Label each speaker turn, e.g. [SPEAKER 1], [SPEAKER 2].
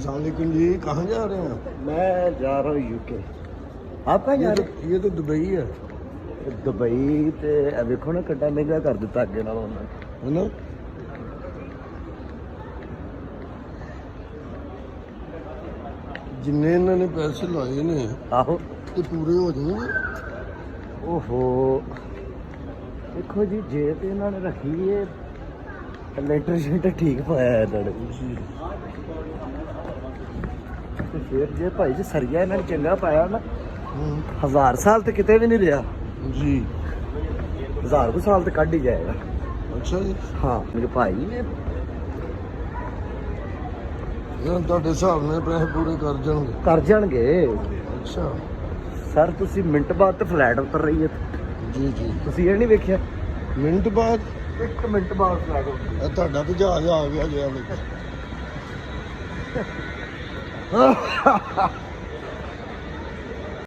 [SPEAKER 1] अस्सलामुअलैकुम जी, कहाँ जा रहे हैं?
[SPEAKER 2] मैं जा रहा हूँ यूके। आप कहाँ जा रहे हो?
[SPEAKER 1] ये तो दुबई है
[SPEAKER 2] दुबई ते वेखो ना कितना महंगा कर दिता अगे नालों उन्होंने,
[SPEAKER 1] है ना? जिन्ने इन्होंने पैसे लाए ने
[SPEAKER 2] आहो
[SPEAKER 1] ते पूरे हो जाएंगे।
[SPEAKER 2] ओहो देखो जी जे तो इन्होंने रखी है लेटर शेटर ठीक पाया है इन्होंने ते फिर जे भाई जी सरिया इन्होंने चंगा पाया ना 1000 साल तो कितने भी नहीं रहा
[SPEAKER 1] जी।
[SPEAKER 2] 1000 को साल तो कट ही जाएगा।
[SPEAKER 1] अच्छा जी,
[SPEAKER 2] हाँ मेरे भाई ने
[SPEAKER 1] ये ਤੁਹਾਡੇ ਹਿਸਾਬ ਨਾਲ ਪੈਸੇ ਪੂਰੇ ਕਰ ਜਾਣਗੇ।
[SPEAKER 2] कर जाएंगे।
[SPEAKER 1] ਅੱਛਾ
[SPEAKER 2] सर तुसी मिनट बाद तो फ्लैट उतर रही है
[SPEAKER 1] ਜੀ ਜੀ।
[SPEAKER 2] तुसी ये नहीं वेख्या
[SPEAKER 1] ਮਿੰਟ ਬਾਅਦ
[SPEAKER 2] 1 ਮਿੰਟ ਬਾਅਦ ਫਲੈਟ ਉਤਰੀ।
[SPEAKER 1] ਇਹ ਤੁਹਾਡਾ ਤੇ ਜਹਾਜ਼ ਆ ਗਿਆ ਗਿਆ ਵਿੱਚ।